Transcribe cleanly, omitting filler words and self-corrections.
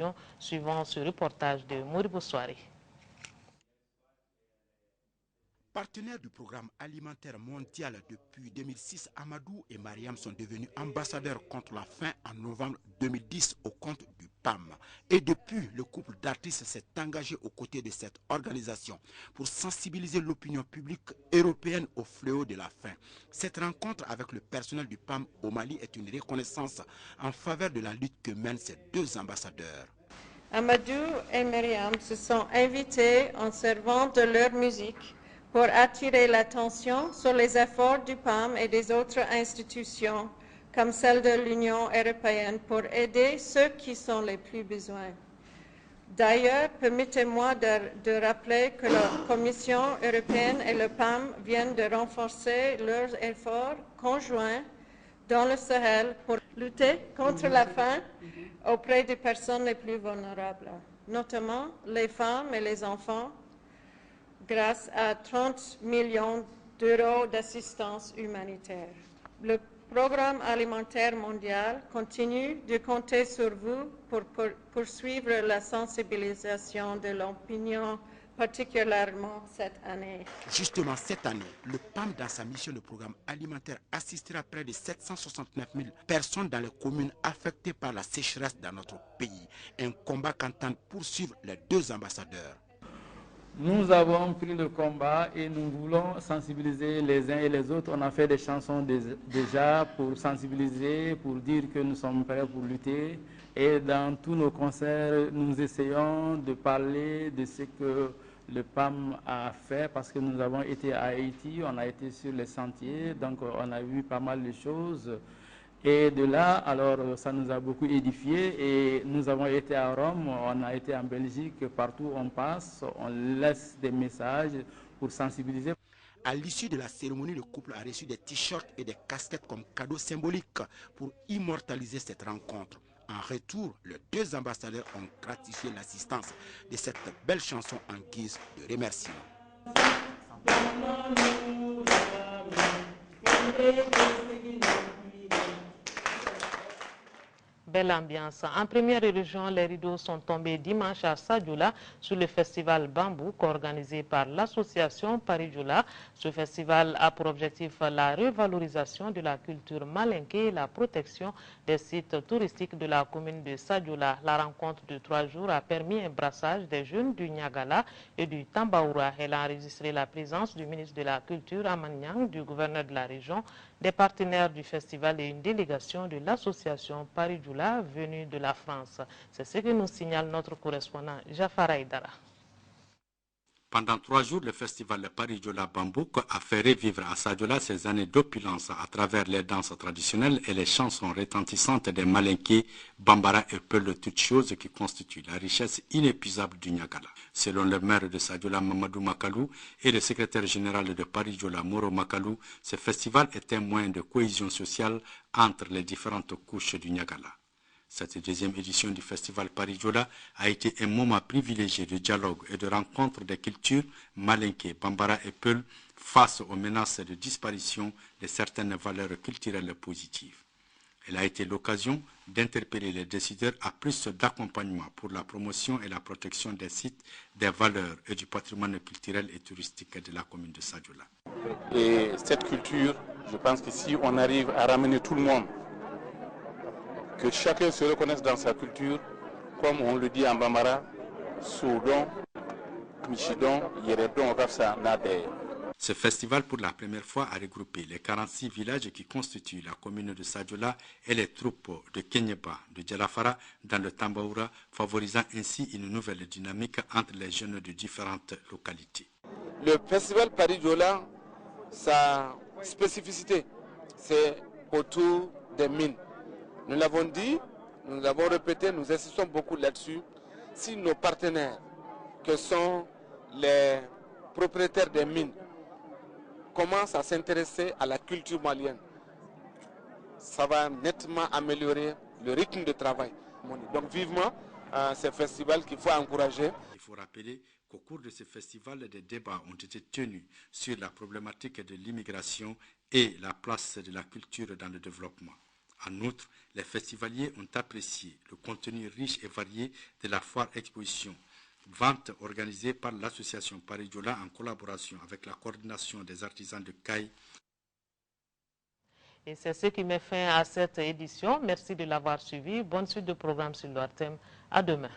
région, suivant ce reportage de Moribo Soare. Partenaires du programme alimentaire mondial depuis 2006, Amadou et Mariam sont devenus ambassadeurs contre la faim en novembre 2010 au compte du PAM. Et depuis, le couple d'artistes s'est engagé aux côtés de cette organisation pour sensibiliser l'opinion publique européenne au fléau de la faim. Cette rencontre avec le personnel du PAM au Mali est une reconnaissance en faveur de la lutte que mènent ces deux ambassadeurs. Amadou et Mariam se sont invités en servant de leur musique pour attirer l'attention sur les efforts du PAM et des autres institutions, comme celle de l'Union européenne, pour aider ceux qui sont les plus besoins. D'ailleurs, permettez-moi de rappeler que la Commission européenne et le PAM viennent de renforcer leurs efforts conjoints dans le Sahel pour lutter contre la faim auprès des personnes les plus vulnérables, notamment les femmes et les enfants, grâce à 30 millions d'euros d'assistance humanitaire. Le Programme alimentaire mondial continue de compter sur vous pour poursuivre la sensibilisation de l'opinion, particulièrement cette année. Justement, cette année, le PAM, dans sa mission de programme alimentaire, assistera près de 769 000 personnes dans les communes affectées par la sécheresse dans notre pays. Un combat qu'entendent poursuivre les deux ambassadeurs. Nous avons pris le combat et nous voulons sensibiliser les uns et les autres. On a fait des chansons déjà pour sensibiliser, pour dire que nous sommes prêts pour lutter. Et dans tous nos concerts, nous essayons de parler de ce que le PAM a fait parce que nous avons été à Haïti, on a été sur les sentiers, donc on a vu pas mal de choses. Et de là, alors, ça nous a beaucoup édifié et nous avons été à Rome, on a été en Belgique, partout où on passe, on laisse des messages pour sensibiliser. À l'issue de la cérémonie, le couple a reçu des t-shirts et des casquettes comme cadeau symbolique pour immortaliser cette rencontre. En retour, les deux ambassadeurs ont gratifié l'assistance de cette belle chanson en guise de remerciement. Belle ambiance. En première région, les rideaux sont tombés dimanche à Sadioula sur le festival Bambouk organisé par l'association Paris-Djoula. Ce festival a pour objectif la revalorisation de la culture malinké et la protection des sites touristiques de la commune de Sadioula. La rencontre de 3 jours a permis un brassage des jeunes du Niagala et du Tambaoura. Elle a enregistré la présence du ministre de la Culture, Amanyang, du gouverneur de la région, des partenaires du festival et une délégation de l'association Paris-Djoula venue de la France. C'est ce que nous signale notre correspondant Jafar Aïdara. Pendant 3 jours, le festival Paris-Djoula Bambouk a fait revivre à Sadioula ses années d'opulence à travers les danses traditionnelles et les chansons retentissantes des Malinké, Bambara et Peul, toutes choses qui constituent la richesse inépuisable du Niagala. Selon le maire de Sadioula, Mamadou Makalou, et le secrétaire général de Paris-Djoula, Moro Makalou, ce festival est un moyen de cohésion sociale entre les différentes couches du Niagala. Cette deuxième édition du festival Paris-Djoula a été un moment privilégié de dialogue et de rencontre des cultures Malinké, Bambara et Peul face aux menaces de disparition de certaines valeurs culturelles positives. Elle a été l'occasion d'interpeller les décideurs à plus d'accompagnement pour la promotion et la protection des sites, des valeurs et du patrimoine culturel et touristique de la commune de Sadioula. Et cette culture, je pense que si on arrive à ramener tout le monde, que chacun se reconnaisse dans sa culture, comme on le dit en Bambara, Soudon, Michidon, Yeredon, Rafsa, Nader. Ce festival, pour la première fois, a regroupé les 46 villages qui constituent la commune de Sadioula et les troupes de Kenyeba, de Djalafara, dans le Tambaoura, favorisant ainsi une nouvelle dynamique entre les jeunes de différentes localités. Le festival Paris-Djoula, sa spécificité, c'est autour des mines. Nous l'avons dit, nous l'avons répété, nous insistons beaucoup là-dessus. Si nos partenaires, que sont les propriétaires des mines, commencent à s'intéresser à la culture malienne, ça va nettement améliorer le rythme de travail. Donc vivement ce festival qu'il faut encourager. Il faut rappeler qu'au cours de ce festival, des débats ont été tenus sur la problématique de l'immigration et la place de la culture dans le développement. En outre, les festivaliers ont apprécié le contenu riche et varié de la foire-exposition. Vente organisée par l'association Paris-Djola en collaboration avec la coordination des artisans de Caille. Et c'est ce qui met fin à cette édition. Merci de l'avoir suivi. Bonne suite de programmes sur l'ORTM. À demain.